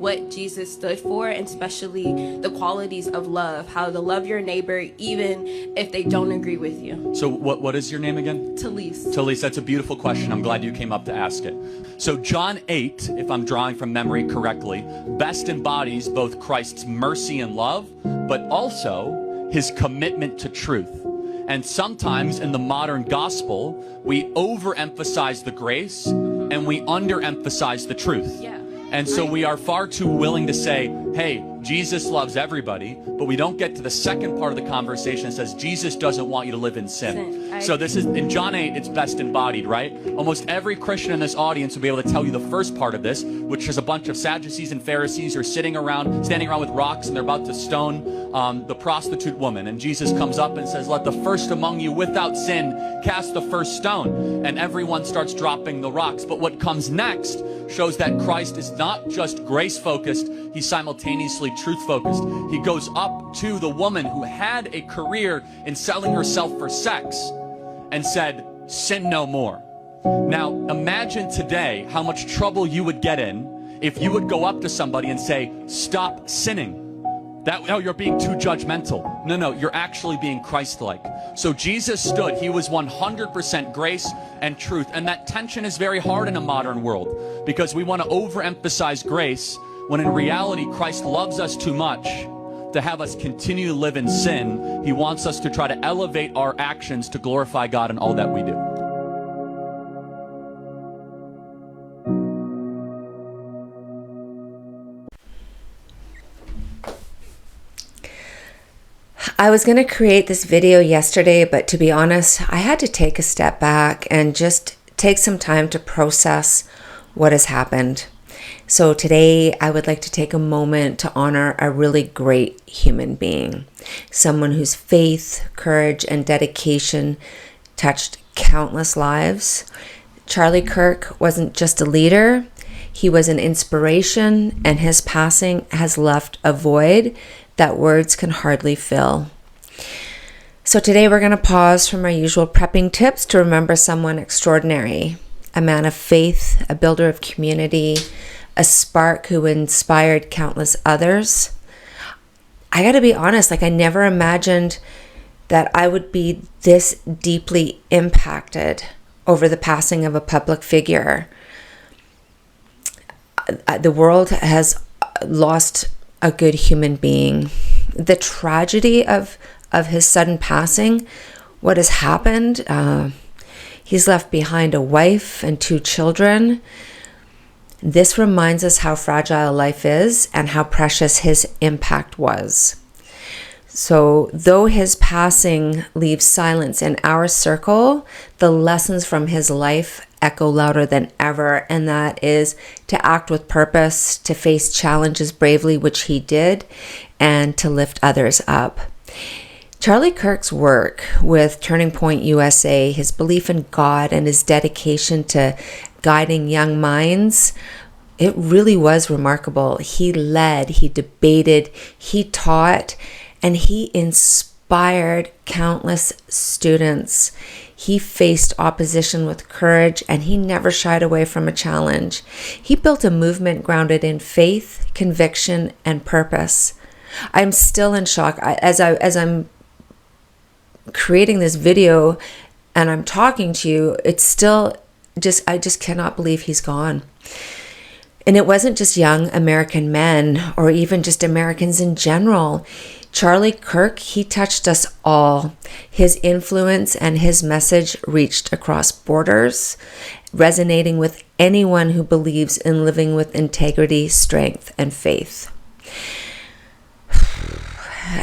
what Jesus stood for, and especially the qualities of love, how to love your neighbor even if they don't agree with you. So what is your name again? Talise. Talise, that's a beautiful question. I'm glad you came up to ask it. So John 8, if I'm drawing from memory correctly, best embodies both Christ's mercy and love, but also his commitment to truth. And sometimes in the modern gospel, we overemphasize the grace and we underemphasize the truth. Yeah. And so we are far too willing to say, hey, Jesus loves everybody, but we don't get to the second part of the conversation that says Jesus doesn't want you to live in sin. So this is, in John 8, it's best embodied, right? Almost every Christian in this audience will be able to tell you the first part of this, which is a bunch of Sadducees and Pharisees who are standing around with rocks, and they're about to stone the prostitute woman. And Jesus comes up and says, let the first among you without sin cast the first stone. And everyone starts dropping the rocks. But what comes next shows that Christ is not just grace-focused, he's simultaneously truth-focused. He goes up to the woman who had a career in selling herself for sex and said, sin no more. Now, imagine today how much trouble you would get in if you would go up to somebody and say, stop sinning. Oh, you're being too judgmental. No, you're actually being Christ-like. So Jesus stood. He was 100% grace and truth. And that tension is very hard in a modern world because we want to overemphasize grace when in reality Christ loves us too much to have us continue to live in sin. He wants us to try to elevate our actions to glorify God in all that we do. I was going to create this video yesterday, but to be honest, I had to take a step back and just take some time to process what has happened. So today I would like to take a moment to honor a really great human being, someone whose faith, courage, and dedication touched countless lives. Charlie Kirk wasn't just a leader, he was an inspiration, and his passing has left a void that words can hardly fill. So today we're going to pause from our usual prepping tips to remember someone extraordinary, a man of faith, a builder of community, a spark who inspired countless others. I got to be honest, I never imagined that I would be this deeply impacted over the passing of a public figure. The world has lost a good human being. The tragedy of his sudden passing, what has happened, he's left behind a wife and 2 children. This reminds us how fragile life is and how precious his impact was. So though his passing leaves silence in our circle, the lessons from his life echo louder than ever, and that is to act with purpose, to face challenges bravely, which he did, and to lift others up. Charlie Kirk's work with Turning Point USA, his belief in God and his dedication to guiding young minds, it really was remarkable. He led, he debated, he taught, and he inspired countless students. He faced opposition with courage, and he never shied away from a challenge. He built a movement grounded in faith, conviction, and purpose. I'm still in shock. As I'm creating this video and I'm talking to you, it's still I just cannot believe he's gone. And it wasn't just young American men or even just Americans in general. Charlie Kirk, he touched us all. His influence and his message reached across borders, resonating with anyone who believes in living with integrity, strength, and faith.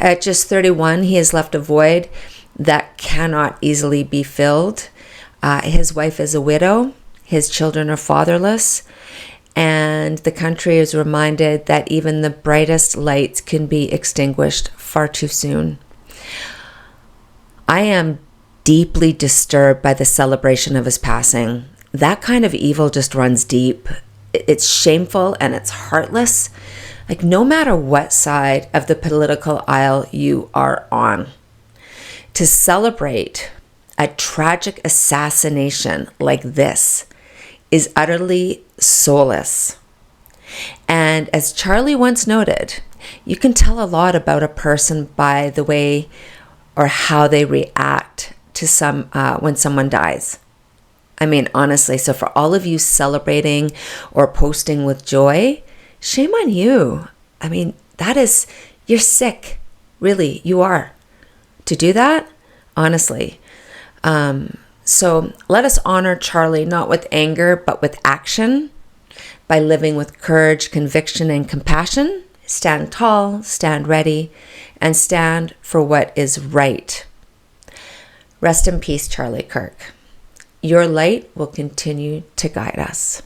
At just 31, he has left a void that cannot easily be filled. His wife is a widow. His children are fatherless. And the country is reminded that even the brightest lights can be extinguished far too soon. I am deeply disturbed by the celebration of his passing. That kind of evil just runs deep. It's shameful and it's heartless. No matter what side of the political aisle you are on, to celebrate a tragic assassination like this is utterly soulless. And as Charlie once noted, you can tell a lot about a person by the way or how they react to when someone dies. I mean, honestly, so for all of you celebrating or posting with joy, shame on you. I mean, you're sick. Really, you are. To do that, honestly. So let us honor Charlie, not with anger, but with action, by living with courage, conviction, and compassion. Stand tall, stand ready, and stand for what is right. Rest in peace, Charlie Kirk. Your light will continue to guide us.